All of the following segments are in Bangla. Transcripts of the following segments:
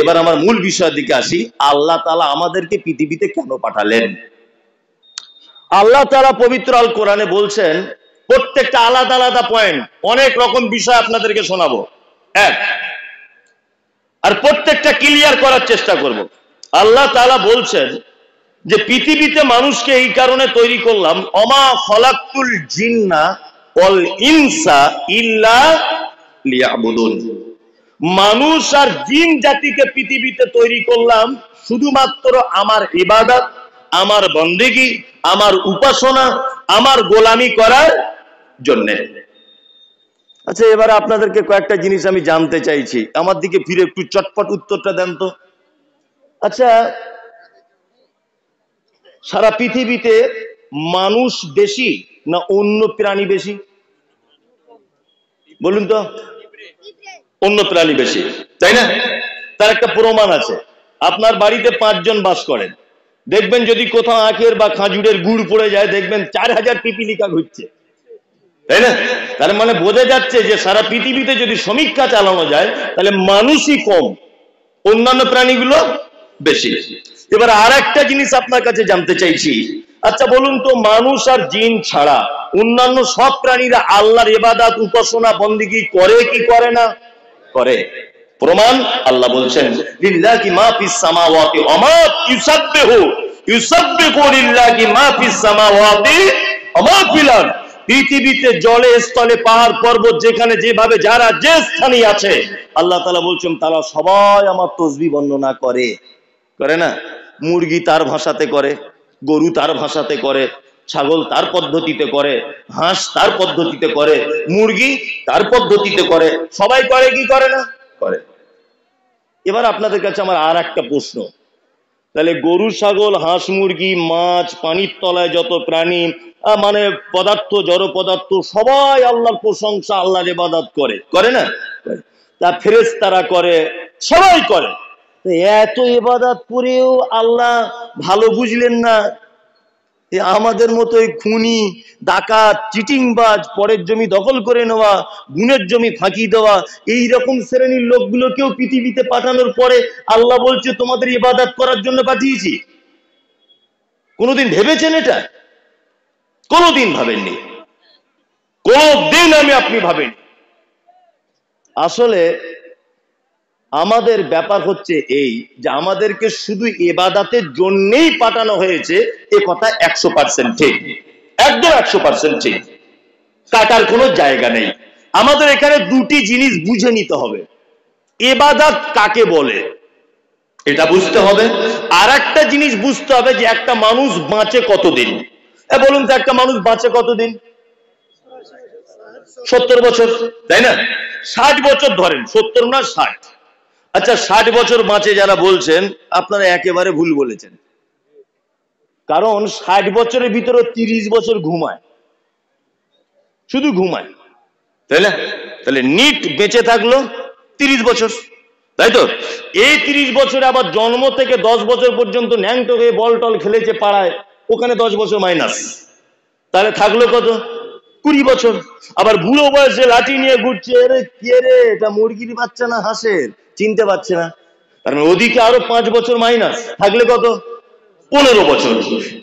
এবার আমার মূল বিষয়ের দিকে আসি। আল্লাহ তাআলা আমাদেরকে পৃথিবীতে কেন পাঠালেন? আল্লাহ তাআলা পবিত্র আল কোরআনে বলছেন, প্রত্যেকটা আলাদা আলাদা পয়েন্ট, অনেক রকম বিষয় আপনাদেরকে শোনাবো, এক আর প্রত্যেকটা ক্লিয়ার করার চেষ্টা করব। আল্লাহ তাআলা বলছেন যে পৃথিবীতে মানুষকে এই কারণে তৈরি করলাম, অমা খলাকতুল জিন্না ওয়াল ইনসা ইল্লা লিয়াবুদুন। মানুষ আর জিন জাতিকে পৃথিবীতে তৈরি করলাম শুধুমাত্র আমার ইবাদত, আমার বন্দেগী, আমার উপাসনা, আমার গোলামি করার জন্য। আচ্ছা, এবার আপনাদেরকে কয়েকটা জিনিস আমি জানতে চাইছি, আমার দিকে ফিরে একটু চটপট উত্তরটা দেন তো। আচ্ছা, সারা পৃথিবীতে মানুষ বেশি না অন্য প্রাণী বেশি? বলুন তো। অন্য প্রাণী বেশি, তাই না? তার একটা প্রমাণ আছে। আপনার বাড়িতে 5 জন বাস করেন, দেখবেন যদি কোথাও আখের বা খাজুরের গুড় পড়ে যায়, দেখবেন 4000 পিপিলিকা ঘুরছে, তাই না? তার মানে বোঝা যাচ্ছে যে সারা পৃথিবীতে যদি সমীক্ষা চালানো যায় তাহলে মানুষই কম, অন্যান্য প্রাণীগুলো বেশি। এবার আর একটা জিনিস আপনার কাছে জানতে চাইছি, আচ্ছা বলুন তো, মানুষ আর জিন ছাড়া অন্যান্য সব প্রাণীরা আল্লাহর ইবাদত, উপাসনা, বন্দেগী করে কি করে না? করে। প্রমাণ আল্লাহ বলছেন, লিল্লাহি মা ফিস সামাওয়াতি ওয়া মা ইউসাব্বিহু লিল্লাহি মা ফিস সামাওয়াতি ওয়া মা ফিল আরদ। পৃথিবীতে জলে স্থলে পাহাড় পর্বত যেখানে যেভাবে যারা যে স্থানে আছে, আল্লাহ তাআলা বলছেন তারা সবাই আমার তাসবিহ বর্ণনা করে। করে না? মুরগি তার ভাষাতে করে, গরু তার ভাষাতে করে, ছাগল তার পদ্ধতিতে করে, হাঁস তার পদ্ধতিতে করে, মুরগি তার পদ্ধতিতে করে, সবাই করে কি করে না? করে। এবার আপনাদের কাছে আমার আর একটা প্রশ্ন, তাহলে গরু, ছাগল, হাঁস, মুরগি, মাছ, পানির তলায় যত প্রাণী, মানে পদার্থ, জড় পদার্থ, সবাই আল্লাহর প্রশংসা, আল্লাহর ইবাদত করে, করে না? তা ফেরেশতারা করে, সবাই করে। এত ইবাদত করেও আল্লাহ ভালো বুঝলেন না? আমাদের মতো খুনি, ডাকাত, চিটিংবাজ, পরের জমি দখল করে নেওয়া, গুণের জমি ফাঁকি দেওয়া, এই রকম শ্রেণীর লোকগুলোকেও পৃথিবীতে পাঠানোর পরে আল্লাহ বলছে তোমাদের ইবাদত করার জন্য পাঠিয়েছি। কোনোদিন ভেবেছেন এটা? কোনোদিন ভাবেননি, কোনোদিন আপনি ভাবেন। আসলে আমাদের ব্যাপার হচ্ছে এই যে আমাদেরকে শুধু ইবাদতের জন্যই পাঠানো হয়েছে, এ কথা 100% ঠিক, একদম 100% ঠিক, কাটার কোনো জায়গা নেই। আমাদের এখানে দুটি জিনিস বুঝে নিতে হবে। ইবাদত কাকে বলে এটা বুঝতে হবে, আর একটা জিনিস বুঝতে হবে যে একটা মানুষ বাঁচে কতদিন। বলুন তো, একটা মানুষ বাঁচে কতদিন? 70 বছর, তাই না? 60 বছর ধরেন, 70 না 60। আচ্ছা, 60 বছর বাঁচে যারা বলছেন, আপনারা একেবারে ভুল বলেছেন। কারণ 60 বছরের ভিতরে 30 বছর ঘুমায়, শুধু ঘুমায়, তাই না? তাহলে নিট বেঁচে থাকলো 30 বছর, তাই তো? এই 30 বছরে আবার জন্ম থেকে 10 বছর পর্যন্ত ন্যাংটো হয়ে বল টল খেলেছে পাড়ায়, ওখানে 10 বছর মাইনাস, তাহলে থাকলো কত? 20 বছর। আবার বুড়ো বয়সে লাঠি নিয়ে ঘুরছে, আরে কে রে, এটা মুরগির বাচ্চা না হাঁসের, চিনতে পারছে না, কারণ ওদিকে আরো 5 বছর মাইনাস, থাকলে কত? 15 বছর।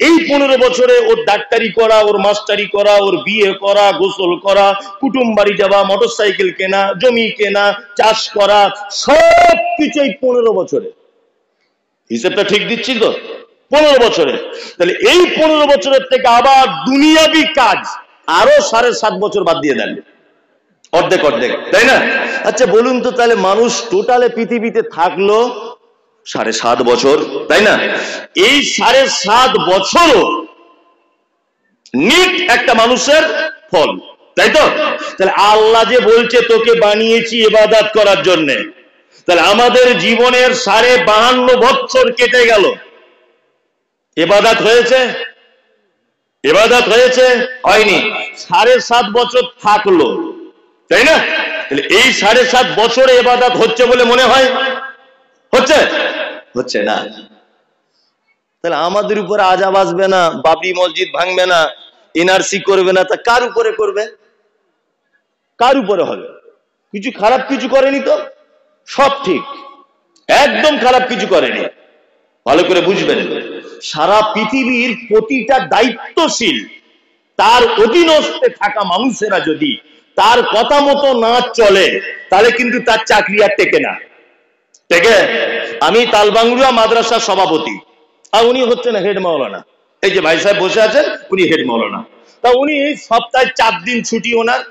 এই 15 বছরে ওর ডাক্তারি করা, ওর মাস্টারি করা, ওর বিয়ে করা, গোসল করা, কুটুম বাড়ি যাওয়া, মোটরসাইকেল কেনা, জমি কেনা, চাষ করা, সব কিছুই 15 বছরে। হিসেবটা ঠিক দিচ্ছি তো? 15 বছরে। তাহলে এই 15 বছরের থেকে আবার দুনিয়াবি কাজ আরো 7.5 বছর বাদ দিয়ে দেন, অর্ধেক অর্ধেক, তাই না? আচ্ছা বলুন তো, তাহলে মানুষ টোটালে পৃথিবীতে থাকলো 7.5 বছর, তাই না? এই 7.5 বছরও নিট একটা মানুষের ফল, তাই তো? তাহলে আল্লাহ যে বলছে তোকে বানিয়েছি ইবাদত করার জন্য, তাহলে আমাদের জীবনের 52 বছর কেটে গেল, ইবাদত হয়েছে? ইবাদত হয়েছে? হয়নি। 7.5 বছর থাকলো, তাই না? তাহলে এই 7.5 বছরে ইবাদত হচ্ছে বলে মনে হয়? হচ্ছে? হচ্ছে না। তাহলে আমাদের উপরে আযাব আসবে না, বাবরি মসজিদ ভাঙবে না, এনআরসি করবে না, তা কার উপরে করবে? কার উপরে হবে? কিছু খারাপ কিছু করেনি তো, সব ঠিক। একদম খারাপ কিছু করেনি। ভালো করে বুঝবেন, সারা পৃথিবীর প্রতিটা দায়িত্বশীল তার অধীনস্থে থাকা মানুষেরা যদি তার কথা মতো না চলে, তাহলে কিন্তু তার চাকরি আর টেকে না। টেকে? আমি তালবাংলুয়া মাদ্রাসার সভাপতি, আর উনি হচ্ছেন হেড মাওলানা। এই যে ভাই সাহেব বসে আছেন, উনি হেড মাওলানা। তা উনি সপ্তাহে 4 দিন ছুটি ওনার,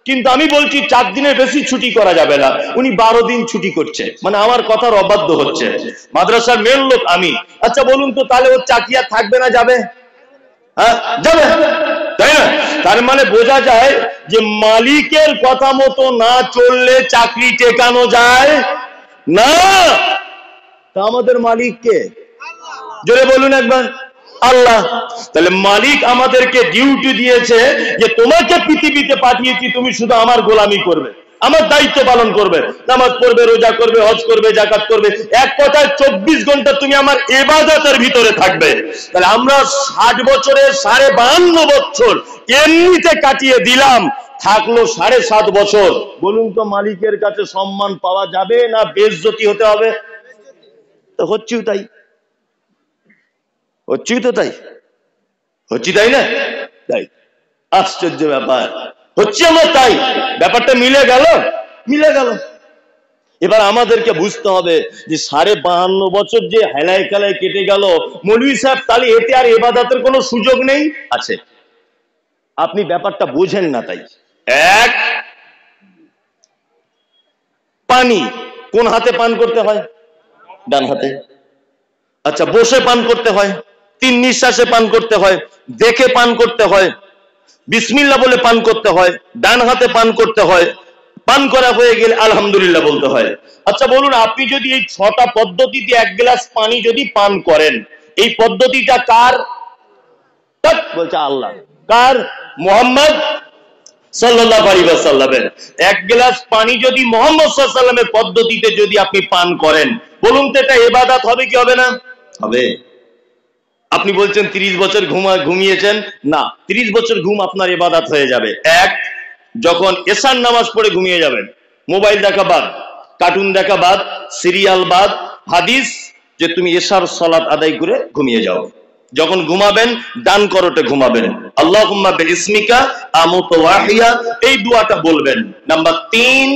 কিন্তু আমি বলছি 4 দিনের বেশি ছুটি করা যাবে না। উনি 12 দিন ছুটি করছে, মানে আমার কথার অবাধ্য হচ্ছে। মাদ্রাসার মেন লোক আমি। আচ্ছা বলুন তো, তাহলে ওর চাকরি আর থাকবে না যাবে? হ্যাঁ যাবে, তাই না? তার মানে বোঝা যায় যে মালিকের কথা মতো না চললে চাকরি টেকানো যায় না। তা আমাদের মালিক কে? জোরে বলুন একবার, আল্লাহ। তাহলে মালিক আমাদেরকে ডিউটি দিয়েছে যে তোমাকে পৃথিবীতে পাঠিয়েছি, তুমি শুধু আমার গোলামি করবে, আমার দায়িত্ব পালন করবে, নামাজ পড়বে, রোজা করবে, হজ করবে, যাকাত করবে, এক কথায় 24 ঘন্টা তুমি আমার ইবাদতের ভিতরে থাকবে। তাহলে আমরা 60 বছরের 52 বছর এমনিতে কাটিয়ে দিলাম, থাকলো 7.5 বছর। বলুন তো মালিকের কাছে সম্মান পাওয়া যাবে না বেইজ্জতি হতে হবে? তো হচ্ছেও তাই, হচ্ছেই তো তাই, হচ্ছি তাই না? তাই আশ্চর্য ব্যাপার, হচ্ছে আমার তাই। ব্যাপারটা মিলে গেল, মিলে গেল। এবার আমাদেরকে বুঝতে হবে যে 52 বছর যে হেলায় খেলায় কেটে গেল, মৌলভী সাহেব তাহলে এতে আর ইবাদতের কোনো সুযোগ নেই? আছে। আপনি ব্যাপারটা বোঝেন না তাই। এক, পানি কোন হাতে পান করতে হয়? ডান হাতে। আচ্ছা, বসে পান করতে হয়, 3 নিঃশ্বাসে পান করতে হয়, দেখে পান করতে হয়, বিসমিল্লাহ বলে পান করতে হয়, ডান হাতে পান করতে হয়, পান করা হয়ে গেলে আলহামদুলিল্লাহ বলতে হয়। আচ্ছা বলুন, আপনি যদি এই 6টা পদ্ধতিতে 1 গ্লাস পানি যদি পান করেন, এই পদ্ধতিটা কার? বলছে আল্লাহ। কার? মুহাম্মদ সাল্লাল্লাহু আলাইহি ওয়াসাল্লামের। 1 গ্লাস পানি যদি মুহাম্মদ সাল্লাল্লাহু আলাইহি ওয়াসাল্লামের পদ্ধতিতে যদি আপনি পান করেন, বলুন তো এটা ইবাদত হবে কি হবে না? হবে। আপনি বলছেন 30 বছর ঘুমিয়েছেন, না, 30 বছর ঘুম আপনার ইবাদত হয়ে যাবে। এক, যখন এশার নামাজ পড়ে ঘুমিয়ে যাবেন, মোবাইল দেখা বাদ, কার্টুন দেখা বাদ, সিরিয়াল বাদ, হাদিস যে তুমি এশার সালাত আদায় করে ঘুমিয়ে যাও। যখন ঘুমাবেন ডান করোটে ঘুমাবেন, আল্লাহুম্মা বিইসমিকা আমুতু ওয়া আহইয়া, এই দোয়াটা বলবেন। নাম্বার 3,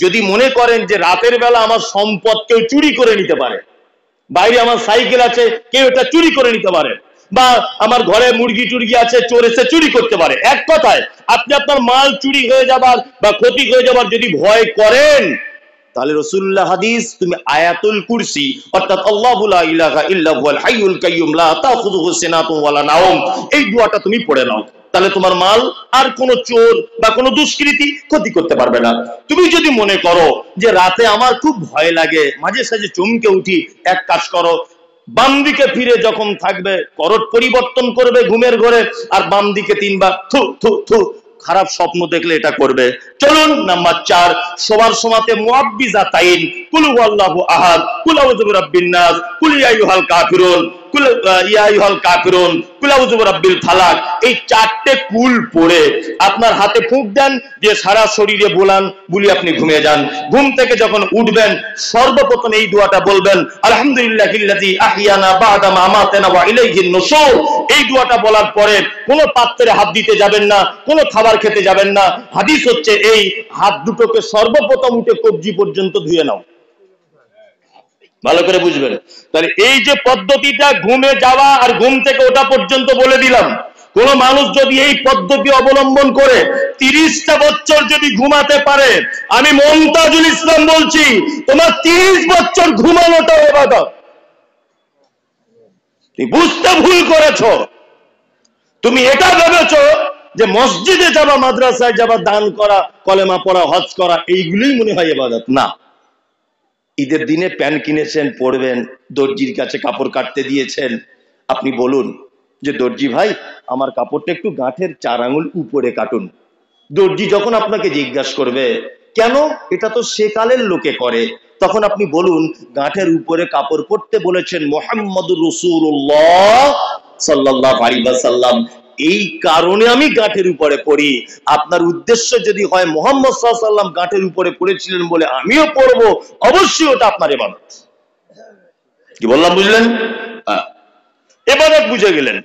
যদি মনে করেন যে রাতের বেলা আমার সম্পদ কেউ চুরি করে নিতে পারে, বাইরে আমার সাইকেল আছে, কেউ এটা চুরি করে নিতে পারে, বা আমার ঘরে মুরগি টুরগি আছে, চোর এসে চুরি করতে পারে, এক কথায় আপনি আপনার মাল চুরি হয়ে যাবার বা ক্ষতি হয়ে যাবার যদি ভয় করেন, তাহলে রাসূলুল্লাহ হাদিস, তুমি আয়াতুল কুরসি অর্থাৎ আল্লাহু লা ইলাহা ইল্লা হুয়াল হাইয়ুল কাইয়্যুম লা তাখুযুহু সিনাতুন ওয়ালা নাওম, এই দোয়াটা তুমি পড়ে নাও। তাহলে তোমার মাল আর কোনো চোর বা কোনো দুষ্কৃতী ক্ষতি করতে পারবে না। তুমি যদি মনে করো যে রাতে আমার খুব ভয় লাগে, মাঝে সাঝে চমকে উঠি, এক কাজ করো, বাম দিকে ফিরে যখন থাকবে করোট পরিবর্তন করবে ঘুমের ঘরে, আর বাম দিকে 3 বার থু থু থু, খারাপ স্বপ্ন দেখলে এটা করবে। চলুন নাম্বার 4, সবার সমাতে মুআব্বিজাতাইন, কুল হুয়াল্লাহু আহাদ, কুল আউযু বিরাব্বিন নাস, কুল ইয়া আইয়ুহাল কাফিরুন, কুল ইয়া আইয়ুহাল কাফিরুন, কুল আউযু বিরাব্বিল ফালাক, এই 4টে কুল পড়ে আপনার হাতে ফুঁক দেন, দিয়ে সারা শরীরে বোলান, বুলি আপনি ঘুমিয়ে যান। ঘুম থেকে যখন উঠবেন সর্বপ্রথম এই দোয়াটা বলবেন, আলহামদুলিল্লাহিল্লাযী আহইয়ানা বা'দা মা আমাতানা ওয়া ইলাইহিন নুশুর। এই দোয়াটা বলার পরে কোনো পাত্রে হাত দিতে যাবেন না, কোনো খাবার খেতে যাবেন না। হাদিস হচ্ছে এই হাত দুটোকে সর্বপ্রথম উঠে কবজি পর্যন্ত ধুয়ে নাও। ভালো করে বুঝবেন। তাহলে এই যে পদ্ধতিটা ঘুমে যাওয়া আর ঘুম থেকে ওঠা পর্যন্ত বলে দিলাম, কোন মানুষ যদি এই পদ্ধতি অবলম্বন করে 30টা বছর যদি ঘুমাতে পারে, আমি মুমতাজুল ইসলাম বলছি, তোমার 30 বছর ঘুমানোটা ইবাদত। তুমি বুঝতে ভুল করেছো। তুমি এটা ভেবেছো যে মসজিদে যাবা, মাদ্রাসায় যাবা, দান করা, কলেমা পড়া, হজ করা, এইগুলোই মনে হয় ইবাদত। না। ঈদের দিনে প্যান্ট কিনেছেন, পরবেন, দর্জির কাছে কাপড় কাটতে দিয়েছেন, আপনি বলুন যে দর্জি ভাই আমার কাপড়টা একটু গাঁঠের 4 আঙ্গুল উপরে কাটুন। দর্জি যখন আপনাকে জিজ্ঞাসা করবে কেন, এটা তো সেকালের লোকে করে, তখন আপনি বলুন গাঁঠের উপরে কাপড় পরতে বলেছেন মুহাম্মদুর রাসূলুল্লাহ সাল্লাল্লাহু আলাইহি ওয়াসাল্লাম, এই কারণে আমি গাঁঠের উপরে পড়ি। আপনার উদ্দেশ্য যদি হয় মুহাম্মদ সাল্লাল্লাহু আলাইহি ওয়াসাল্লাম গাঁঠের উপরে পড়েছিলেন বলে আমিও পড়বো, অবশ্যই ওটা আপনার ইবাদত। কি বললাম বুঝলেন? ইবাদত বুঝে গেলেন।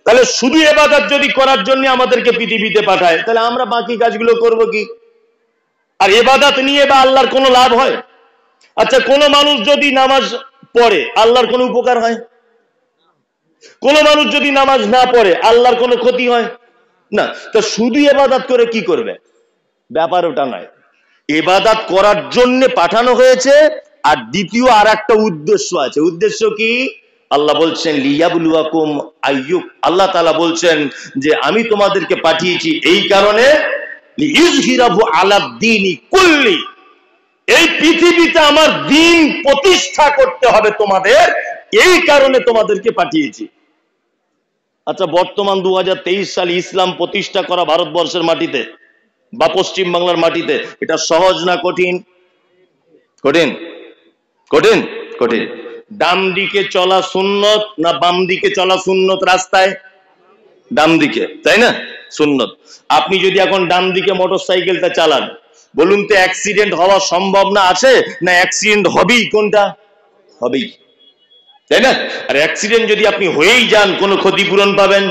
তাহলে শুধু ইবাদত যদি করার জন্য আমাদেরকে পৃথিবীতে পাঠায়, তাহলে আমরা বাকি কাজগুলো করব কি? আর ইবাদত নিয়ে বা আল্লাহর কোনো লাভ হয়? আচ্ছা, কোন মানুষ যদি নামাজ পড়ে আল্লাহর কোনো উপকার হয়? কোন মানুষ যদি নামাজ না পড়ে আল্লাহর কোনো ক্ষতি হয় না। তো শুধু ইবাদত করে কি করবে? ব্যাপার ওটা নয়। ইবাদত করার জন্য পাঠানো হয়েছে, আর দ্বিতীয় আর একটা উদ্দেশ্য আছে। উদ্দেশ্য কি? আল্লাহ বলছেন লিয়াবলুয়াকুম আইয়ুক, আল্লাহ তাআলা বলছেন যে আমি তোমাদেরকে পাঠিয়েছি এই কারণে, লিইয়ুযহিরাহু আলাদ-দীনি কুল্লি, এই পৃথিবীতে আমার দ্বীন প্রতিষ্ঠা করতে হবে তোমাদের, এই কারণে তোমাদেরকে পাঠিয়েছি। আচ্ছা, বর্তমান 2023 সালে ইসলাম প্রতিষ্ঠা করা ভারতবর্ষের মাটিতে বা পশ্চিম বাংলার মাটিতে, এটা সহজ না কঠিন? কঠিন, কঠিন, কঠিন। ডান দিকে চলা সুন্নত না বাম দিকে চলা সুন্নত? রাস্তায় ডান দিকে, তাই না? সুন্নত। আপনি যদি এখন ডান দিকে মোটরসাইকেলটা চালান, বলুন তো অ্যাক্সিডেন্ট হওয়া সম্ভব না আছে? না অ্যাক্সিডেন্ট হবেই, কোনটা হবেই, তাই না? আর অ্যাক্সিডেন্ট যদি আপনি হয়েই যান, কোনো ক্ষতিপূরণ পাবেন?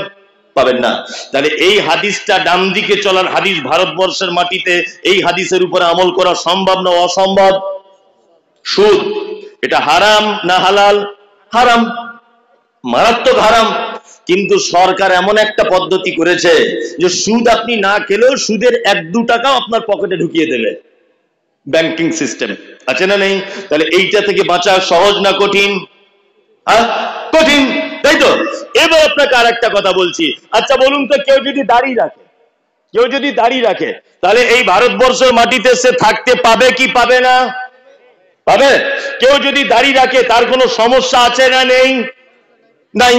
পাবেন না। তাহলে এই হাদিসটা ডান দিকে চলার হাদিস ভারতবর্ষের মাটিতে, এই হাদিসের উপরে আমল করা সম্ভব না অসম্ভব? সুদ এটা হারাম না হালাল? হারাম, মারাত্মক হারাম। কিন্তু সরকার এমন একটা পদ্ধতি করেছে যে সুদ আপনি না খেলেও সুদের 1-2 টাকাও আপনার পকেটে ঢুকিয়ে দেবে। ব্যাংকিং সিস্টেম আছে না নেই? তাহলে এইটা থেকে বাঁচা সহজ না কঠিন? কঠিন, তাই তো? এবার আপনাকে আর একটা কথা বলছি। আচ্ছা বলুন তো, কেউ যদি দাড়ি রাখে, কেউ যদি দাড়ি রাখে, তাহলে এই ভারতবর্ষের মাটিতে সে থাকতে পাবে কি পাবে না? পাবে। কেউ যদি দাড়ি রাখে তার কোনো সমস্যা আছে না নেই? নাই।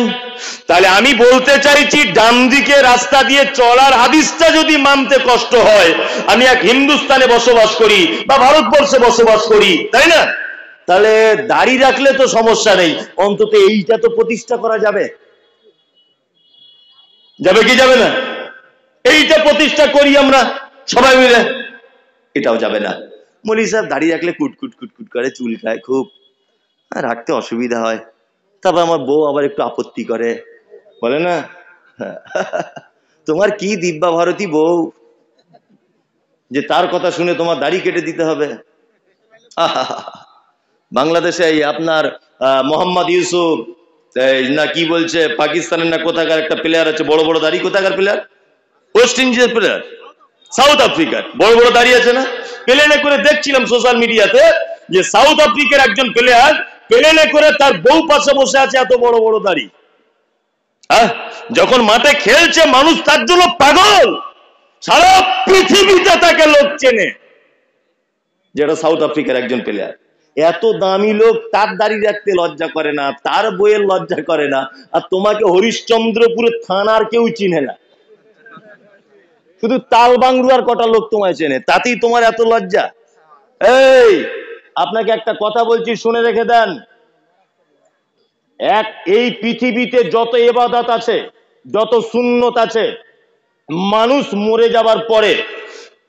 তাহলে আমি বলতে চাইছি, ডান দিকে রাস্তা দিয়ে চলার হাদিসটা যদি মানতে কষ্ট হয়, আমি এক হিন্দুস্তানে বসবাস করি বা ভারতবর্ষে বসবাস করি, তাই না? তাহলে দাড়ি রাখলে তো সমস্যা নেই, অন্তত এইটা তো প্রতিষ্ঠা করা যাবে। যাবে কি যাবে না? এইটা প্রতিষ্ঠা করি আমরা সবাই মিলে, এটাও যাবে না। মৌলী সাহেব দাড়ি রাখলে কুটকুট কুটকুট করে, চুল খায় খুব, রাখতে অসুবিধা হয়, তারপর আমার বউ আবার একটু আপত্তি করে, বলে না তোমার কি দিব্যা ভারতী বউ যে তার কথা শুনে তোমার দাড়ি কেটে দিতে হবে। বাংলাদেশে আপনার মোহাম্মদ ইউসুফ না কি বলছে, পাকিস্তানের না কোথাকার একটা প্লেয়ার আছে বড় বড় দাড়ি, কোথাকার প্লেয়ার? ওয়েস্ট ইন্ডিজের প্লেয়ার, সাউথ আফ্রিকার, বড় বড় দাড়ি আছে না? প্লেনে করে দেখছিলাম সোশ্যাল মিডিয়াতে যে সাউথ আফ্রিকার একজন প্লেয়ার প্লেনে করে তার বউ পাশে বসে আছে, এত বড় বড় দাড়ি। যখন মাঠে খেলছে মানুষ তার জন্য পাগল, সারা পৃথিবীতে তাকে লোক চেনে, যেটা সাউথ আফ্রিকার একজন প্লেয়ার। এত দামি লোক, তার দাড়ি রাখতে লজ্জা করে না, তার বইয়ের লজ্জা করে না, আর তোমাকে হরিশ্চন্দ্রপুরের থানার কেউ চিনে না, শুধু তালবাংলুয়ার কটা লোক তোমায় চেনে, তাতেই তোমার এত লজ্জা। এই আপনাকে একটা কথা বলছি, শুনে রেখে দেন। এই পৃথিবীতে যত ইবাদত আছে, যত সুন্নত আছে, মানুষ মরে যাবার পরে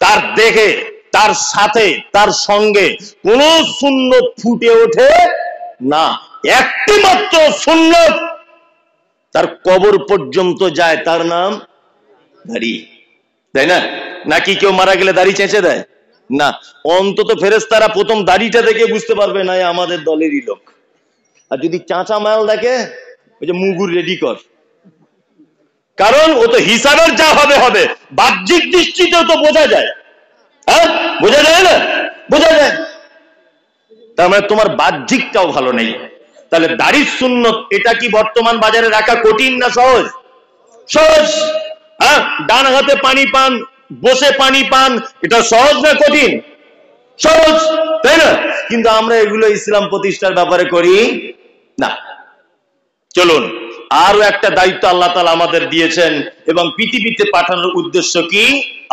তার দেখে, তার সাথে, তার সঙ্গে কোন সুন্নত ফুটে ওঠে না। একটি মাত্র সুন্নত তার কবর পর্যন্ত যায়, তার নাম দাড়ি, তাই না? নাকি কেউ মারা গেলে দাড়ি চেঁচে দেয় না? অন্তত ফেরেশতারা প্রথম দাড়িটা দেখে বুঝতে পারবে না আমাদের দলেরই লোক। আর যদি চাঁচা মাল দেখে, ওই যে মুগুর রেডি কর, কারণ ও তো হিসাবের যা হবে হবে, বাহ্যিক দৃষ্টিতেও তো বোঝা যায়। বোঝা যায় না? বোঝা যায়। তার মানে তোমার বাহ্যিকটাও ভালো নেই। তাহলে দাড়ির সুন্নত এটা কি বর্তমান বাজারে রাখা কঠিন না সহজ? সহজ। ডান হাতে পানি পান, বসে পানি পান, এটা সহজ না কঠিন? সহজ, তাই না? কিন্তু আমরা এগুলো ইসলাম প্রতিষ্ঠার ব্যাপারে করি না। চলুন, আরো একটা দায়িত্ব আল্লাহ তাআলা আমাদের দিয়েছেন, এবং পৃথিবীতে পাঠানোর উদ্দেশ্য কি?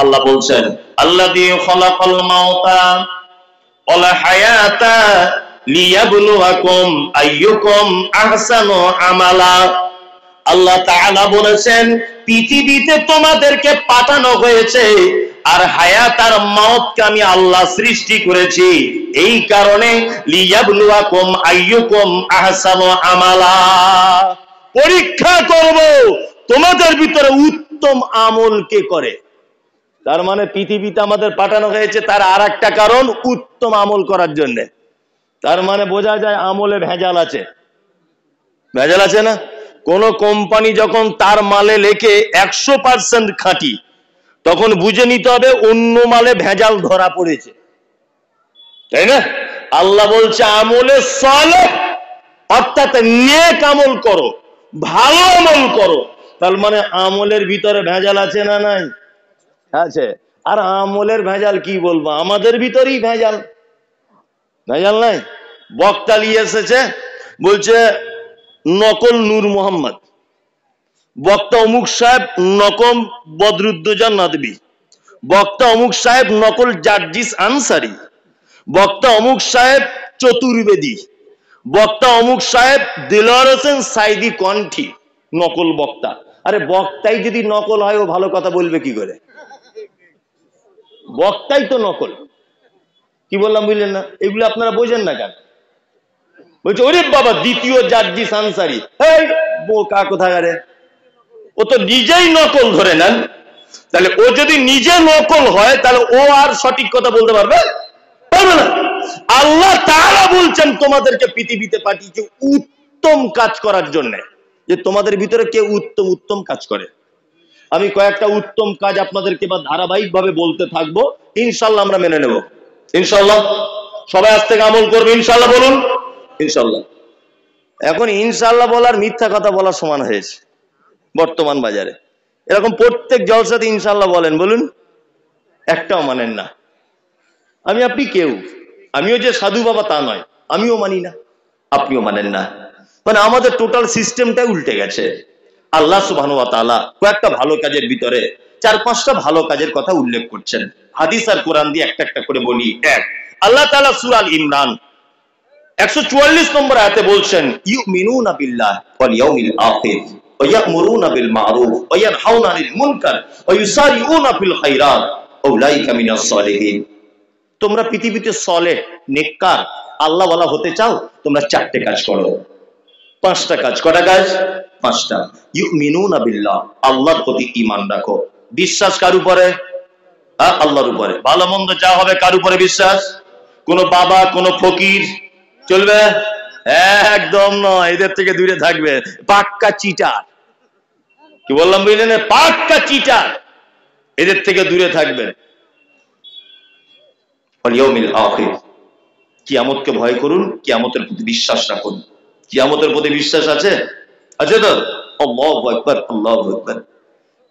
আল্লাহ বলছেন, আল্লাযী খালাকাল মাউতা ওয়াল হায়াতা লিয়াবলুয়াকুম আইয়ুকুম আহসানু আমালা। আল্লাহ তাআলা বলেছেন, পৃথিবীতে তোমাদেরকে পাঠানো হয়েছে আর হায়াত আর মওতকে আমি আল্লাহ সৃষ্টি করেছি এই কারণে লিয়াবলুয়াকুম আইয়ুকুম আহসানু আমালা, পরীক্ষা করব তোমাদের ভিতরে উত্তম আমল কে করে। তার মানে পৃথিবীতে আমাদের পাঠানো হয়েছে তার আরেকটা কারণ উত্তম আমল করার জন্য। তার মানে বোঝা যায় আমলে ভেজাল আছে, ভেজাল আছে না? কোন কোম্পানি যখন তার মালে লেখে 100% খাঁটি, তখন বুঝে নিতে হবে অন্য মালে ভেজাল ধরা পড়েছে, তাই না? আল্লাহ বলছে আমলে সালেহ অর্থাৎ নেক আমল করো, ভালো আমল করো। তার মানে আমলের ভিতরে ভেজাল আছে না নাই? আছে। আর আমলের ভেজাল কি বলবো, আমাদের ভিতরেই ভেজাল, ভেজাল নাই? বক্তা নিয়ে এসেছে, বলছে নকল নূর মোহাম্মদ, বক্তা অমুক সাহেব নকল বদরুদ্দোজা নদভী, বক্তা অমুক সাহেব নকল জার্জিস আনসারি, বক্তা অমুক সাহেব চতুর্বেদী, বক্তা অমুক সাহেব দিলওয়ার হোসেন সাইদি কণ্ঠী, নকল বক্তা। আরে বক্তাই যদি নকল হয় ও ভালো কথা বলবে কি করে? বক্তাই তো নকল। কি বললাম বুঝলেন না? এগুলো আপনারা বোঝেন না কেন? বলছে ওরে বাবা দ্বিতীয় জার্জিস আনসারি, এই বোকা কোথাকারে, ও তো নিজেই নকল ধরে নেন। তাহলে ও যদি নিজে নকল হয় তাহলে ও আর সঠিক কথা বলতে পারবে না। আল্লাহ তাআলা বলছেন তোমাদেরকে পৃথিবীতে পাঠিয়েছে উত্তম কাজ করার জন্য, যে তোমাদের ভিতরে কে উত্তম উত্তম কাজ করে। আমি কয়েকটা উত্তম কাজ আপনাদেরকে বা ধারাবাহিক ভাবে বলতে থাকবো, ইনশাল্লাহ আমরা মেনে নেব। ইনশাল্লাহ সবাই আজ থেকে আমল করবে, ইনশাল্লাহ বলুন ইনশাল্লাহ। এখন ইনশাল্লাহ বলার মিথ্যা কথা বলার সমান হয়েছে বর্তমান বাজারে। এরকম প্রত্যেক জলসাতে ইনশাল্লাহ বলেন, বলুন, একটাও মানেন না। আমি আপনি কেউ, আমিও যে সাধু বাবা তা নয়, আমিও মানি না, আপনিও মানেন না। মানে আমাদের টোটাল সিস্টেমটাই উল্টে গেছে। আল্লাহ সুবহানাহু ওয়া তাআলা কয়েকটা ভালো কাজের ভিতরে 4-5টা ভালো কাজের কথা উল্লেখ করছেন, হাদিস আর কোরআন দিয়ে একটা একটা করে বলি। এক, আল্লাহ তাআলা সূরা আল ইমরান 144 নম্বর আয়াতে বলছেন ইউমিনুনা বিল্লাহি ওয়াল ইয়াউমিল আখির ওয়া ইয়া'মুরুনা বিল মা'রুফ ওয়া ইয়ানহাউনা আনিল মুনকার ওয়া ইউসারিউনা ফিল খায়রাত উলাইকা মিনাস সালিহিন। তোমরা পৃথিবীতে সলেহ, নেককার, আল্লাহওয়ালা হতে চাও, তোমরা 4টে কাজ করো, 5টা কাজ। কটা কাজ? 5টা। ইউমিনুনা বিল্লাহ, আল্লাহর প্রতি ঈমান রাখো। বিশ্বাস কার উপরে? আল্লাহর উপরে। ভালো মন্দ যা হবে কার উপরে বিশ্বাস? কোন বাবা কোন ফকির চলবে? একদম নয়, এদের থেকে দূরে থাকবে। পাক্কা চিটার, কি বললাম বুঝলেন? পাক্কা চিটার, এদের থেকে দূরে থাকবেন। কিয়ামতকে ভয় করুন, কিয়ামতের প্রতি বিশ্বাস রাখুন। কিয়ামতের প্রতি বিশ্বাস আছে? আছে তো? আল্লাহু আকবার, আল্লাহু আকবার।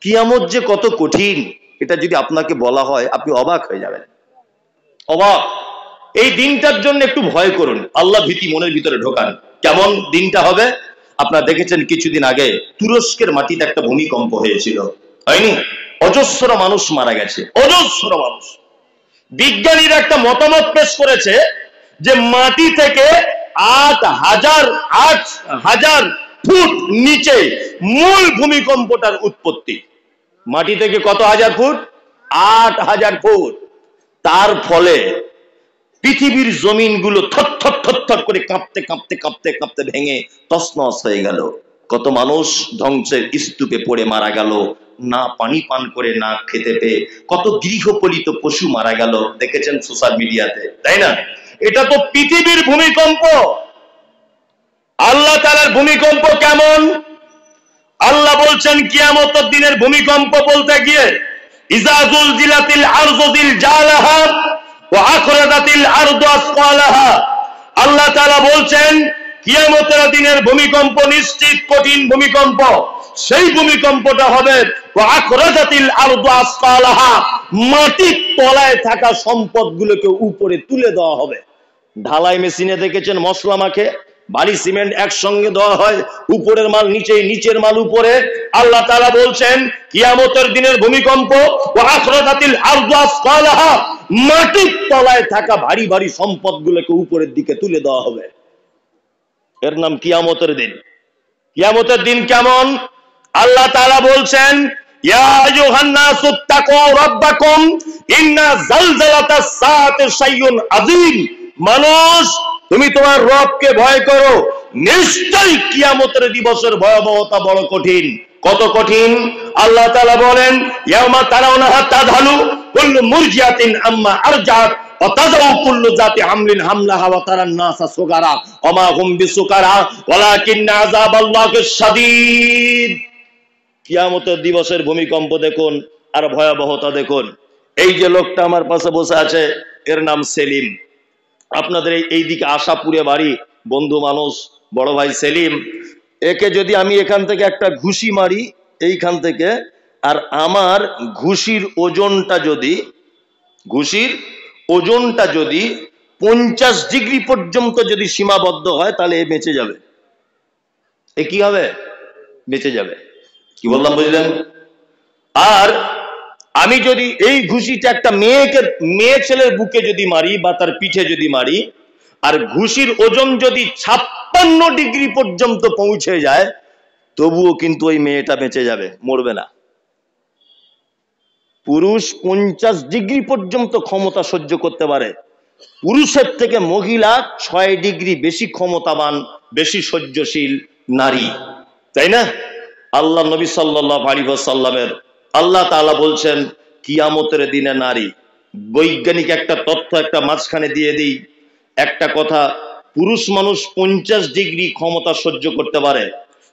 কিয়ামত যে কত কঠিন এটা যদি আপনাকে বলা হয় আপনি অবাক হয়ে যাবেন, অবাক। এই দিনটার জন্য একটু ভয় করুন, আল্লাহ ভীতি মনের ভিতরে ঢোকান। কেমন দিনটা হবে? আপনারা দেখেছেন কিছুদিন আগে তুরস্কের মাটিতে একটা ভূমিকম্প হয়েছিল, হয়নি? অজস্র মানুষ মারা গেছে, অজস্র মানুষ। বিজ্ঞানীরা একটা মতামত পেশ করেছে যে মাটি থেকে 8,000 ফুট নিচে মূল ভূমিকম্পটার উৎপত্তি। মাটি থেকে কত হাজার ফুট? 8,000 ফুট। তার ফলে পৃথিবীর জমিনগুলো থরথর থরথর করে কাঁপতে কাঁপতে কাঁপতে কাঁপতে ভেঙে তছনছ হয়ে গেল। কত মানুষ ধ্বংসের স্তূপে পড়ে মারা গেল, না পানি পান করে, না খেতে পেয়ে। কত গৃহপালিত পশু মারা গেল, দেখেছেন সোশ্যাল মিডিয়াতে, তাই না? এটা তো পৃথিবীর ভূমিকম্প। আল্লাহ তাআলার ভূমিকম্প কেমন? আল্লাহ বলছেন কিয়ামতের দিনের ভূমিকম্প বলতে গিয়ে ইজা যুলজিলাতিল আরযু জিলজালাহা ওয়া আখরাজাতিল আরযু আসকালাহা। আল্লাহ তাআলা বলছেন কিয়ামতের দিনের ভূমিকম্প নিশ্চিত কঠিন ভূমিকম্প। সেই ভূমিকম্পটা হবে ওয়া আখরাজাতিল আরযু আসকালাহা, মাটির তলায় থাকা সম্পদগুলোকে উপরে তুলে দেওয়া হবে। ঢালাই মেশিনে দেখেছেন মশলা মাখে, বালি সিমেন্ট একসঙ্গে দেওয়া হয়, উপরের মাল নিচে, নিচের মাল উপরে। আল্লাহ তাআলা বলছেন কিয়ামতের দিনের ভূমিকম্প ওয়া আখরাজাতিল আরযু আসকালাহা, মাটির তলায় থাকা ভারী ভারী সম্পদগুলোকে উপরের দিকে তুলে দেওয়া হবে। এর নাম কিয়ামতের দিন। কিয়ামতের দিন কেমন? আল্লাহ তাআলা বলছেন ইয়া আইয়ুহান নাসু তাকু রাব্বাকুম ইন্না যালযালাতাস সাআতি শাইউন আযীম। মানুষ, তুমি তোমার রবকে ভয় করো, নিশ্চয়ই কিয়ামতের দিবসের ভয়াবহতা বড় কঠিন। কত কঠিন? আল্লাহ তাআলা বলেন, ইয়াউমা তারাউনাহা তাযহালু কুল্লু মুরজিআতিন আম্মা আরজাত ওয়া তাযাউ কুল্লু যাতি হামলিন হামলাহা ওয়া তারান নাসা সুকারা ওয়া মা হুম বিসুকারা ওয়ালাকিন্না আযাবাল্লাহি শাদীদ। কিয়ামতের দিবসের ভূমিকম্প দেখুন আর ভয়াবহতা দেখুন। এই যে লোকটা আমার পাশে বসে আছে, এর নাম সেলিম। আপনাদের এই দিকে আশাপুরে বাড়ি, বন্ধু মানুষ, বড় ভাই সেলিম। একে যদি আমি এখান থেকে একটা ঘুষি মারি এইখান থেকে, আর আমার ঘুষির ওজনটা যদি 50 ডিগ্রি পর্যন্ত যদি সীমাবদ্ধ হয়, তাহলে এ বেঁচে যাবে। এ কি হবে? বেঁচে যাবে। কি বললাম বুঝলেন? আর আমি যদি এই ঘুষিটা একটা মেয়ে ছেলের বুকে যদি মারি বা তার পিঠে যদি মারি, আর ঘুষির ওজন যদি 56 ডিগ্রি পর্যন্ত পৌঁছে যায়, তবুও কিন্তু ওই মেয়েটা বেঁচে যাবে, মরবে না। পুরুষ 50 ডিগ্রি পর্যন্ত ক্ষমতা সহ্য করতে পারে, পুরুষের থেকে মহিলা 6 ডিগ্রি বেশি ক্ষমতাবান, বেশি সহ্যশীল নারী, তাই না? আল্লাহ নবী সাল্লাল্লাহু আলাইহি ওয়াসাল্লামের আল্লাহ তাআলা বলছেন কিয়ামতের দিনে নারী। বৈজ্ঞানিক একটা তথ্য একটা মাঝখানে দিয়ে দিই, একটা কথা, পুরুষ মানুষ 50 ডিগ্রি ক্ষমতা সহ্য করতে পারে।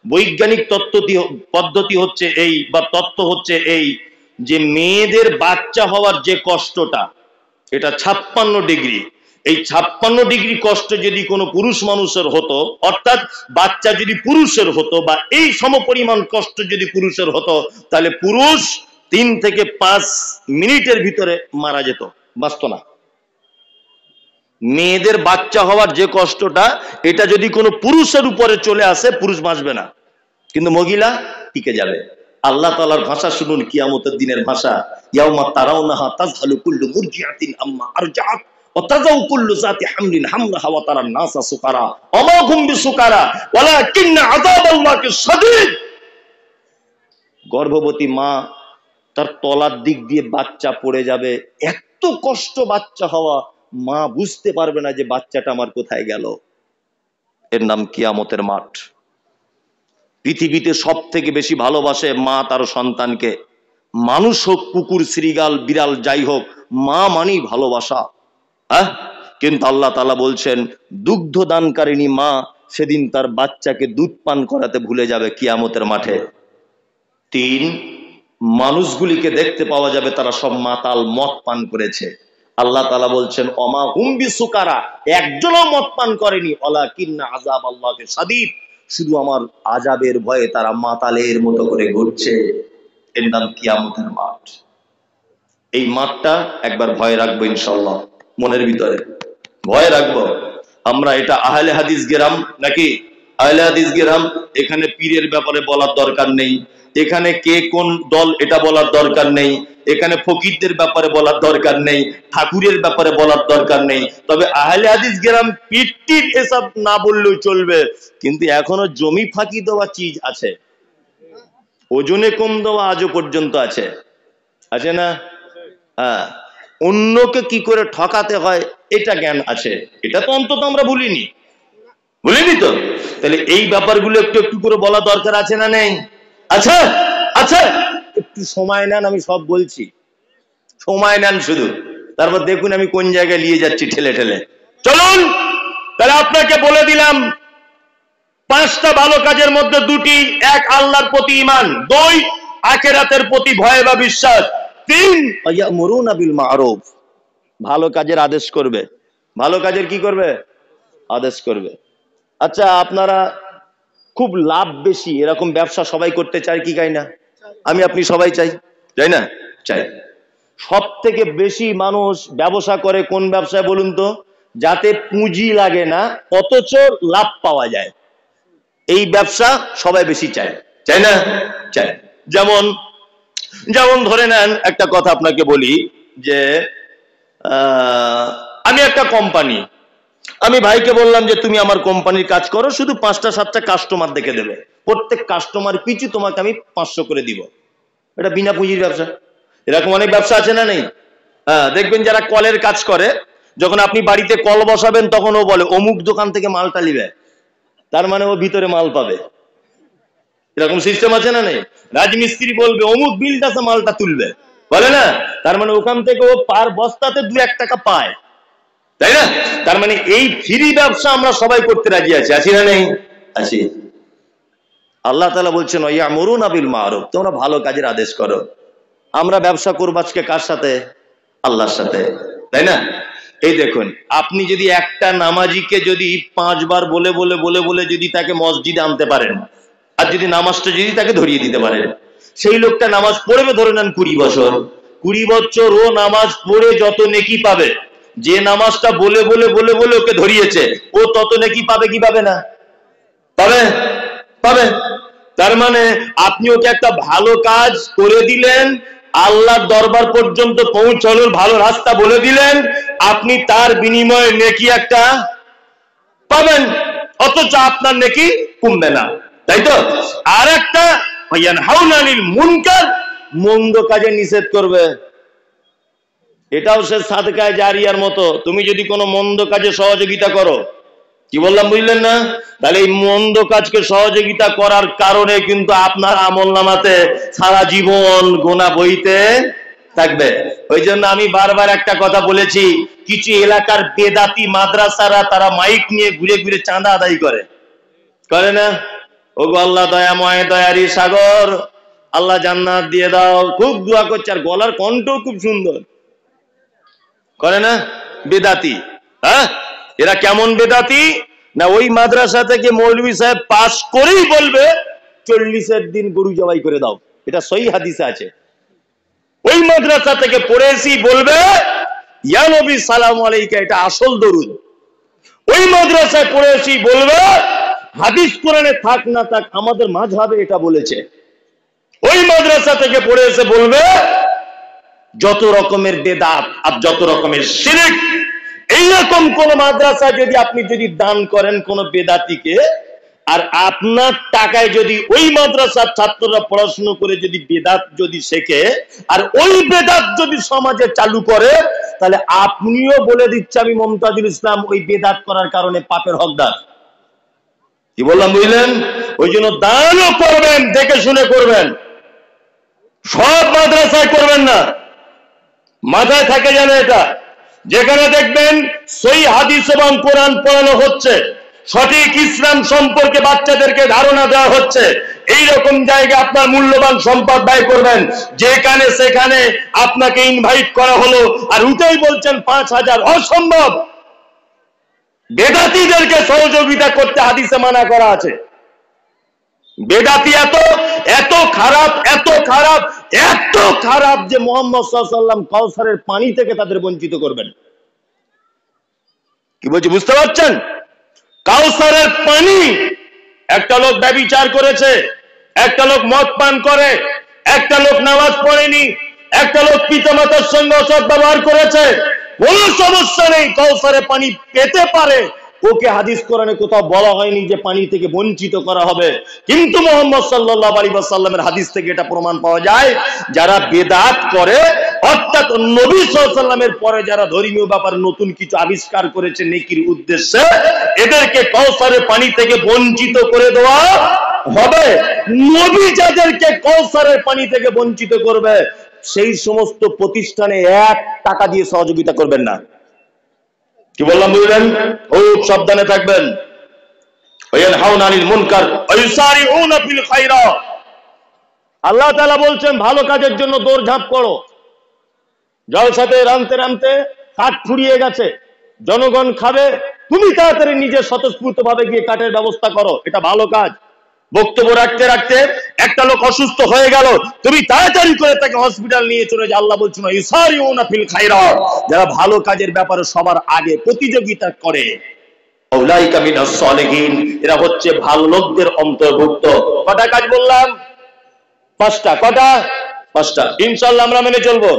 বৈজ্ঞানিক পদ্ধতি হচ্ছে এই, বা তত্ত্ব হচ্ছে এই, যে মেয়েদের বাচ্চা হওয়ার যে কষ্টটা, এটা 56 ডিগ্রি। এই 56 ডিগ্রি কষ্ট যদি কোনো পুরুষ মানুষের হতো, অর্থাৎ বাচ্চা যদি পুরুষের হতো, বা এই সমপরিমাণ কষ্ট যদি পুরুষের হতো, তাহলে পুরুষ 3 থেকে 5 মিনিটের ভিতরে মারা যেত, বাঁচত না। মেয়েদের বাচ্চা হওয়ার যে কষ্টটা, এটা যদি কোনো পুরুষের উপরে চলে আসে, পুরুষ বাঁচবে না, কিন্তু মহিলা টিকে যাবে। আল্লাহ তাআলার ভাষা শুনুন, কিয়ামতের দিনের ভাষা। ইয়াউমা তারাউনাহা তাযহালু কুল্লু মুরজিআতিন আম্মা আরজাত ওয়া তাযাউ কুল্লু যাতি হামলিন হামলাহা ওয়া তারান নাসা সুকারা ওয়া মা হুম বিসুকারা ওয়ালাকিন্না আযাবাল্লাহি শাদীদ। গর্ভবতী মা, তার তলার দিক দিয়ে বাচ্চা পড়ে যাবে, এত কষ্ট বাচ্চা হওয়া, মা বুঝতে পারবে না যে বাচ্চাটা আমার কোথায় গেল। এর নাম কিয়ামতের মাঠ। পৃথিবীতে সব থেকে বেশি ভালোবাসে মা তার সন্তানকে। মানুষ হোক, কুকুর, শ্রীগাল, বিড়াল, যাই হোক, মা মানেই ভালোবাসা। কিন্তু আল্লাহ তাআলা বলছেন, দুগ্ধ দানকারিণী মা সেদিন তার বাচ্চাকে দুধ পান করাতে ভুলে যাবে কিয়ামতের মাঠে। 3, মানুষগুলিকে দেখতে পাওয়া যাবে তারা সব মাতাল, মদ পান করেছে। আল্লাহ তাআলা বলছেন, ওমা হুম বিসুকারা, একজনও মদ পান করেনি, ওয়ালাকিন্না আযাবাল্লাহি শাদীদ, শুধু আমার আযাবের ভয়ে তারা মাতালের মতো করে ঘুরছে। এর নাম কিয়ামতের মাঠ। এই মাঠটা একবার ভয় রাখবো ইনশাআল্লাহ, মনের ভিতরে ভয় রাখবো আমরা। এটা আহলে হাদিস গেরাম নাকি? আহলে হাদিস গেরাম। এখানে পীরের ব্যাপারে বলার দরকার নেই, এখানে কে কোন দল এটা বলার দরকার নেই, এখানে ফকিরদের ব্যাপারে বলার দরকার নেই, ঠাকুরের ব্যাপারে বলার দরকার নেই। তবে আহলে হাদিস গেরাম পীরটির এসব না বললেও চলবে, কিন্তু এখনো জমি ফাঁকি দেওয়া চিজ আছে, ওজনে কম দেওয়া আজও পর্যন্ত আছে, আছে না? হ্যাঁ, অন্যকে কি করে ঠকাতে হয় এটা জ্ঞান আছে, এটা তো অন্তত আমরা ভুলিনি তো। তাহলে এই ব্যাপারগুলো একটু একটু করে বলা দরকার আছে না নেই? আচ্ছা আচ্ছা, একটু সময় নেন, আমি সব বলছি, সময় নেন শুধু, তারপর দেখুন আমি কোন জায়গায় নিয়ে যাচ্ছি ঠেলে ঠেলে। চলুন তাহলে আপনাকে বলে দিলাম 5টা ভালো কাজের মধ্যে 2টি, 1 আল্লাহর প্রতি ঈমান, 2 আখিরাতের প্রতি ভয় বা বিশ্বাস, 3 ইয়ামুরুনা বিল মারুফ, ভালো কাজের আদেশ করবে। ভালো কাজের কি করবে? আদেশ করবে। আচ্ছা, আপনারা খুব লাভ বেশি এরকম ব্যবসা সবাই করতে চায় কি চায় না? আমি আপনি সবাই চাই, তাই না? চাই। সব থেকে বেশি মানুষ ব্যবসা করে কোন ব্যবসায় বলুন তো? যাতে পুঁজি লাগে না অথচ লাভ পাওয়া যায়, এই ব্যবসা সবাই বেশি চায়, চাই না? চায়। যেমন ধরে নেন, একটা কথা আপনাকে বলি, যে আমি একটা কোম্পানি, আমি ভাইকে বললাম যে তুমি আমার কোম্পানির কাজ করো, শুধু 5টা 7টা কাস্টমার দেখে দেবে, প্রত্যেক কাস্টমার পিছু তোমাকে আমি 500 করে দিব। এটা বিনা পুঁজির ব্যবসা। এরকম অনেক ব্যবসা আছে না নেই? হ্যাঁ, দেখবেন যারা কলের কাজ করে, যখন আপনি বাড়িতে কল বসাবেন তখন ও বলে অমুক দোকান থেকে মালটা নিবে, তার মানে ও ভিতরে মাল পাবে। এরকম সিস্টেম আছে না নেই? রাজমিস্ত্রি বলবে অমুক বিলটাতে মালটা তুলবে, বলে না, তার মানে ওখান থেকে ও পার বস্তাতে 2-1 টাকা পায়, তাই না? তার মানে এই ফ্রি ব্যবসা আমরা সবাই করতে রাজি আছি, আছি না নেই? আছি। আল্লাহ তাআলা বলছেন ইয়ামুরুনা বিল মারুফ, তোমরা ভালো কাজের আদেশ করো। আমরা ব্যবসা করব আজকে কার সাথে? আল্লাহর সাথে, তাই না? এই দেখুন, আপনি যদি একটা নামাজিকে যদি 5 বার বলে বলে বলে বলে যদি তাকে মসজিদে আনতে পারেন, আর যদি নামাজটা যদি তাকে ধরিয়ে দিতে পারেন, সেই লোকটা নামাজ পড়বে ধরে নেন 20 বছর, 20 বছর ও নামাজ পড়ে যত নেকি পাবে, যে নামাজটা বলে বলে বলে বলে ওকে ধরিয়েছে ও তত নেকি পাবে কি পাবে না? পাবে, পাবে। তার মানে আপনি ওকে একটা ভালো কাজ করে দিলেন, আল্লাহর দরবার পর্যন্ত পৌঁছানোর ভালো রাস্তা বলে দিলেন, আপনি তার বিনিময়ে নেকি একটা পাবেন, অথচ আপনার নেকি কমবে না, তাই তো? আর একটা ইয়ানহাউনা আনিল মুনকার, মন্দ কাজে নিষেধ করবে, এটাও সে সাদকায়ে জারিয়ার মতো। তুমি যদি কোনো মন্দ কাজে সহযোগিতা করো, কি বললাম বুঝলেন না? তাহলে এই মন্দ কাজকে সহযোগিতা করার কারণে কিন্তু আপনার আমলনামাতে সারা জীবন গোনা বইতে থাকবে। ওই জন্য আমি বারবার একটা কথা বলেছি, কিছু এলাকার বেদাতি মাদ্রাসারা তারা মাইক নিয়ে ঘুরে ঘুরে চাঁদা আদায় করে, করে না? ওগো আল্লাহ দয়াময় দয়ারি সাগর, আল্লাহ জান্নাত দিয়ে দাও, খুব দোয়া করছে, আর গলার কণ্ঠ খুব সুন্দর, করে না? বেদাতি। হ্যাঁ, এরা কেমন বেদাতি না, ওই মাদ্রাসা থেকে মৌলভী সাহেব পাস করেই বলবে 40-এর দিন গরু জবাই করে দাও, এটা সহিহ হাদিসে আছে। ওই মাদ্রাসা থেকে পড়েছি বলবে ইয়া নবী সালামু আলাইকা, এটা আসল দরুদ। ওই মাদ্রাসায় পড়েছি বলবে হাদিস কোরআনে থাক না থাক আমাদের মাযহাবে এটা বলেছে। ওই মাদ্রাসা থেকে পড়ে এসে বলবে যত রকমের বেদাত আর যত রকমের শিরক, এইরকম কোন মাদ্রাসায় যদি আপনি যদি দান করেন কোন বেদাতিকে, আর আপনার টাকায় যদি ওই মাদ্রাসার ছাত্ররা পড়াশোনা করে যদি বেদাত যদি শেখে আর ওই বেদাত যদি সমাজে চালু করে, তাহলে আপনিও বলে দিচ্ছে আমি মুমতাজুল ইসলাম ওই বেদাত করার কারণে পাপের হকদার। কি বললাম বুঝলেন? ওই জন্য দানও করবেন দেখে শুনে করবেন, সব মাদ্রাসায় করবেন না, মাথায় থাকে যেন এটা। যেখানে দেখবেন সহিহ হাদিস এবং কোরআন পড়ানো হচ্ছে, সঠিক ইসলাম সম্পর্কে বাচ্চাদেরকে ধারণা দেওয়া হচ্ছে, এই রকম জায়গায় আপনার মূল্যবান সম্পদ ব্যয় করবেন। যেখানে সেখানে আপনাকে ইনভাইট করা হলো আর উঠেই বলছেন 5000, অসম্ভব। বেদাতীদেরকে সহযোগিতা করতে হাদিসে মানা করা আছে। বেদাতি এত এত খারাপ, এত খারাপ, এত খারাপ যে মুহাম্মদ সাল্লাল্লাহু আলাইহি ওয়াসাল্লাম কাউসারের পানি থেকে তাদের বঞ্চিত করবেন। কি বলছি বুঝতে পারছেন? কাউসারের পানি, একটা লোক ব্যভিচার করেছে, একটা লোক মদ পান করে, একটা লোক নামাজ পড়েনি, একটা লোক পিতামাতার সঙ্গে অসৎ ব্যবহার করেছে, কোনো সমস্যা নেই, কাউসারের পানি পেতে পারে। ওকে হাদিস কোরআনে কোথাও বলা হয়নি যে পানি থেকে বঞ্চিত করা হবে, কিন্তু মুহাম্মদ সাল্লাল্লাহু আলাইহি ওয়াসাল্লামের হাদিস থেকে এটা প্রমাণ পাওয়া যায়, যারা বেদাত করে, অর্থাৎ নবী সাল্লাল্লাহু আলাইহি ওয়াসাল্লামের পরে যারা ধর্মীয় ব্যাপারে নতুন কিছু আবিষ্কার করেছে নেকির উদ্দেশ্যে, এদেরকে কাউসারের পানি থেকে বঞ্চিত করে দেওয়া হবে। নবী যাদেরকে কাউসারের পানি থেকে বঞ্চিত করবে, সেই সমস্ত প্রতিষ্ঠানে 1 টাকা দিয়ে সহযোগিতা করবেন না। কি বললাম বুঝলেন? খুব সাবধানে থাকবেন। ওয়ায়ানহাউনা আনিল মুনকার ওয়া ইউসারিউনা ফিল খায়রাত, আল্লাহ তাআলা বলছেন ভালো কাজের জন্য দৌড়ঝাঁপ করো। জলসাতে রামতে রামতে কাঠ ফুরিয়ে গেছে, জনগণ খাবে, তুমি তাড়াতাড়ি নিজে স্বতঃস্ফূর্তভাবে গিয়ে কাঠের ব্যবস্থা করো, এটা ভালো কাজ। বক্তব্য রাখতে রাখতে একটা লোক অসুস্থ হয়ে গেল, তুমি তাড়াতাড়ি করে তাকে হসপিটাল নিয়ে চলে যাও। আল্লাহ বলছেন ইউসারিউনা ফিল খায়রাত, যারা ভালো কাজের ব্যাপারে সবার আগে প্রতিযোগিতা করে, উলাইকা মিনাস সালিহিন, এরা হচ্ছে ভালো লোকদের অন্তর্ভুক্ত। কটা কাজ বললাম? 5টা। কটা? 5টা। ইনশাআল্লাহ আমরা মেনে চলবো।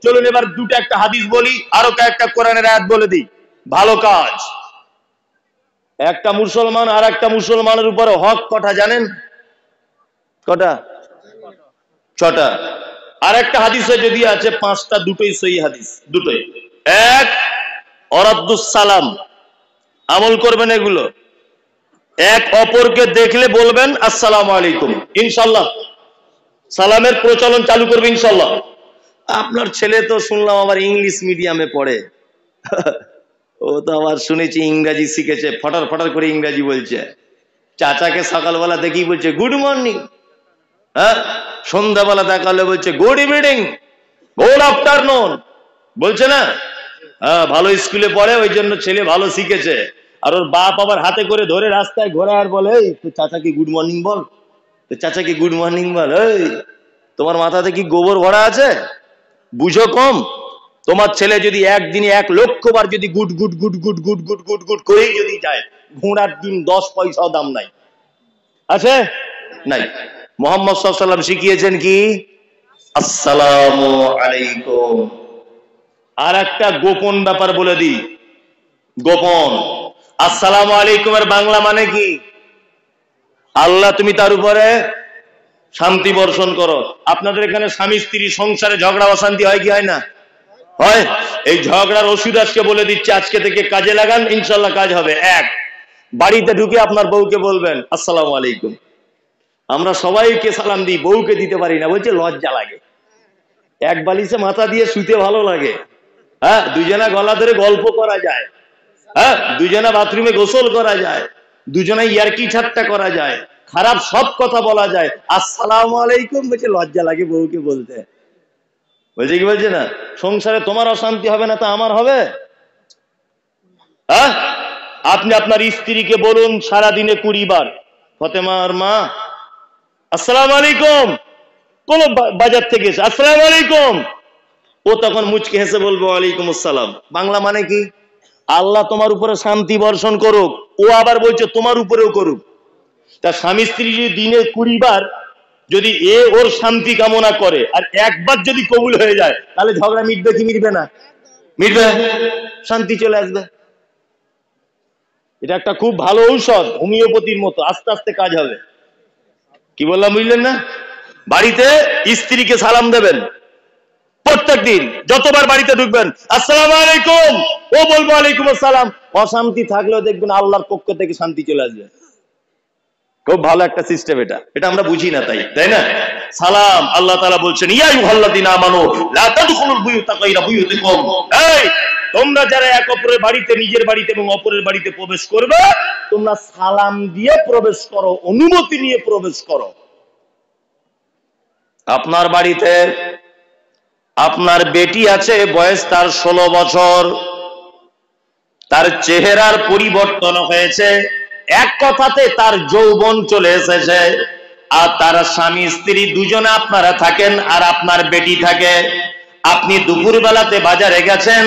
চলুন এবার দুটো একটা হাদিস বলি, আরো কয়েকটা কোরআনের আয়াত বলে দিই। ভালো কাজ, একটা মুসলমান আর একটা মুসলমানের উপরে হক কটা জানেন? কটা? ছটা। আর একটা হাদিসে যদি আছে পাঁচটা, দুটোই সহি হাদিস, দুটোই। এক, অরাদ্দুস সালাম, আমল করবেন এগুলো। এক অপরকে দেখলে বলবেন আসসালামু আলাইকুম, ইনশাল্লাহ সালামের প্রচলন চালু করবে ইনশাল্লাহ। আপনার ছেলে তো শুনলাম আবার ইংলিশ মিডিয়ামে পড়ে, ও তো আবার শুনেছি ইংরাজি শিখেছে, ফটার ফটার করে ইংরাজি বলছে। চাচাকে সকালবেলা দেখি বলছে গুড মর্নিং, হ্যাঁ, সন্ধ্যাবেলা দেখালে বলছে গুড ইভিনিং, গুড আফটারনুন, বলছে না? হ্যাঁ, ভালো স্কুলে পড়ে, ওই জন্য ছেলে ভালো শিখেছে। আর ওর বাপ আবার হাতে করে ধরে রাস্তায় ঘোরে আর বলে, এই তো চাচাকে গুড মর্নিং বল, তো চাচাকে গুড মর্নিং বল। এই তোমার মাথাতে কি গোবর ভরা আছে? বুঝো কম? তোমার ছেলে যদি একদিনে 1,00,000 বার যদি good good good good good good good good করেই যদি যায়, ঘোড়ার ডিম 10 পয়সাও দাম নাই, আছে নাই? মুহাম্মদ সাল্লাল্লাহু আলাইহি ওয়াসাল্লাম শিখিয়েছেন কি? আসসালামু আলাইকুম। আর একটা গোপন ব্যাপার বলে দিই, গোপন। আসসালামু আলাইকুমের বাংলা মানে কি? আল্লাহ তুমি তার উপরে শান্তি বর্ষণ করো। আপনাদের এখানে স্বামী স্ত্রী সংসারে ঝগড়া অশান্তি হয় কি হয় না? হয়। এই ঝগড়ার ওষুধ আজকে বলে দিচ্ছে, আজকে থেকে কাজে লাগান, ইনশাল্লাহ কাজ হবে। এক, বাড়িতে ঢুকে আপনার বউকে বলবেন আসসালামু আলাইকুম। আমরা সবাইকে সালাম দিই, বউকে দিতে পারি না, বলছে লজ্জা লাগে। এক বালিশে মাথা দিয়ে শুতে ভালো লাগে, হ্যাঁ, দুজনা গলা ধরে গল্প করা যায়, হ্যাঁ, দুজনা বাথরুমে গোসল করা যায়, দুজনা ইয়ার্কি ঠাট্টা করা যায়, খারাপ সব কথা বলা যায়। আসসালামু আলাইকুম বলছে লজ্জা লাগে বউকে বলতে। বলছে কি বলছে না? সংসারে তোমার অশান্তি হবে না তা আমার হবে? হ্যাঁ, আপনি আপনার স্ত্রীকে বলুন সারাদিনে 20 বার, ফতেমার মা আসসালামু আলাইকুম, কোন বাজার থেকে এসে আসসালামু আলাইকুম, ও তখন মুচকে হেসে বলবো ওয়ালাইকুম আসসালাম। বাংলা মানে কি? আল্লাহ তোমার উপরে শান্তি বর্ষণ করুক, ও আবার বলছে তোমার উপরেও করুক। তা স্বামী স্ত্রী যদি দিনে 20 বার যদি এ ওর শান্তি কামনা করে আর একবার যদি কবুল হয়ে যায়, তাহলে ঝগড়া মিটবে কি মিটবে না? মিটবে, শান্তি চলে আসবে। এটা একটা খুব ভালো ঔষধ, হোমিওপ্যাথির মতো, আস্তে আস্তে কাজ হবে। কি বললাম বুঝলেন না? বাড়িতে স্ত্রীকে সালাম দেবেন প্রত্যেকদিন, যতবার বাড়িতে ঢুকবেন আসসালামু আলাইকুম, ও বলবো ওয়ালাইকুম আসসালাম। অশান্তি থাকলেও দেখবেন আল্লাহর পক্ষ থেকে শান্তি চলে আসবে। খুব ভালো একটা সিস্টেম এটা, এটা আমরা বুঝি না, তাই না? সালাম, আল্লাহ তাআলা বলছেন ইয়া আইয়ুহাল্লাযীনা আমানু লা তাদখুলুল বুয়ুতা গায়রা বুয়ুতিকুম, এই তোমরা যারা এক অপরের বাড়িতে, নিজের বাড়িতে এবং অপরের বাড়িতে প্রবেশ করবে, তোমরা সালাম দিয়ে প্রবেশ করো, অনুমতি নিয়ে প্রবেশ করো। আপনার বাড়িতে আপনার বেটি আছে, বয়স তার 16 বছর, তার চেহারার পরিবর্তন হয়েছে, এক কথাতে তার যৌবন চলে এসেছে, আর তার স্বামী স্ত্রী দুজনে আপনারা থাকেন আর আপনার বেটি থাকে। আপনি দুপুর বেলাতে বাজারে গেছেন,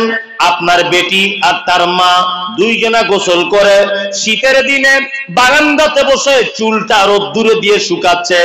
আপনার বেটি আর তার মা দুইজনা গোসল করে শীতের দিনে বারান্দাতে বসে চুলটা রোদ্দুরে দিয়ে শুকাচ্ছে।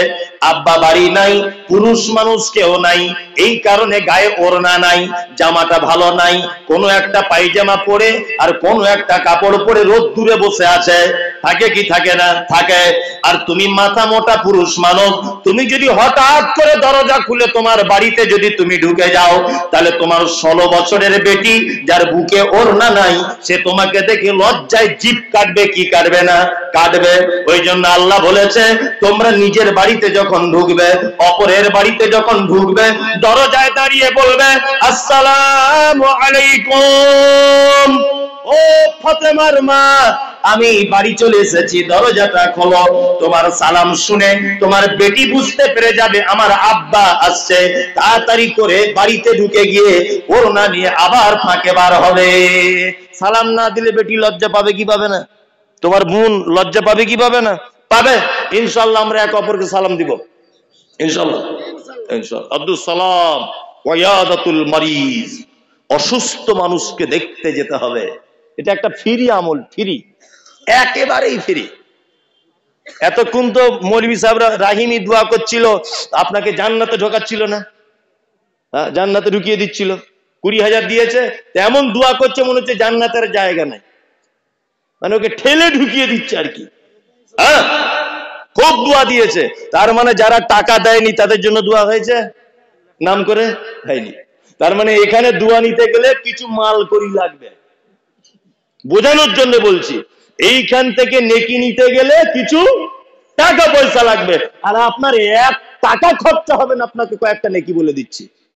আব্বা বাড়ি নাই, পুরুষ মানুষ কেউ নাই, এই কারণে গায়ে ওড়না নাই, জামাটা ভালো নাই, কোনো একটা পায়জামা পরে আর কোনো একটা কাপড় পরে রোদ্দুরে বসে আছে। থাকে কি থাকে না? থাকে। আর তুমি মাথা মোটা পুরুষ মানব, তুমি যদি হঠাৎ করে দরজা খুলে তোমার বাড়িতে যদি তুমি ঢুকে যাও, তাহলে তোমার 16 বছরের বেটি যার বুকে ওড়না নাই, সে তোমাকে দেখে লজ্জায় জিভ কাটবে কি কাটবে না? কাটবে। ওই জন্য আল্লাহ বলেছে তোমরা নিজের বাড়িতে যখন ঢুকবে, অপরের বাড়িতে যখন ঢুকবে, দরজায় দাঁড়িয়ে বলবে আসসালামু আলাইকুম, ও ফাতেমার মা আমি বাড়ি চলে এসেছি, দরজাটা খোলো। তোমার সালাম শুনে তোমার বেটি বুঝতে পেরে যাবে আমার আব্বা আসছে, তাড়াতাড়ি করে বাড়িতে ঢুকে গিয়ে ওড়না নিয়ে আবার ফাঁকে বার হবে। সালাম না দিলে বেটি লজ্জা পাবে কি পাবে না? তোমার বোন লজ্জা পাবে কি পাবে না? পাবে। ইনশাআল্লাহ আমরা এক অপরকে সালাম দিব, ইনশাআল্লাহ। ইনশাআল্লাহ। আব্দুস সালাম ওয়ায়াদাতুল মারিজ, অসুস্থ মানুষকে দেখতে যেতে হবে। এটা একটা ফ্রি আমল, ফ্রি, একেবারেই ফ্রি। এতক্ষণ তো মৌলভী সাহেবরা রাহিমি দোয়া করছিল, আপনাকে জান্নাতে ঢোকাচ্ছিল না? জান্নাতে ঢুকিয়ে দিচ্ছিল, 20,000 দিয়েছে, এমন দোয়া করছে মনে হচ্ছে জান্নাতের জায়গা নাই, মানে ওকে ঠেলে ঢুকিয়ে দিচ্ছে আর কি। হ্যাঁ, খুব সব দোয়া দিয়েছে। তার মানে যারা টাকা দেয়নি তাদের জন্য দোয়া হয়েছে? নাম করে হয়নি। তার মানে এখানে দোয়া নিতে গেলে কিছু মাল করি লাগবে, বোঝানোর জন্য বলছি। এইখান থেকে নেকি নিতে গেলে কিছু টাকা পয়সা লাগবে, আর আপনার 1 টাকা খরচা হবে না, আপনাকে কয়েকটা নেকি বলে দিচ্ছি।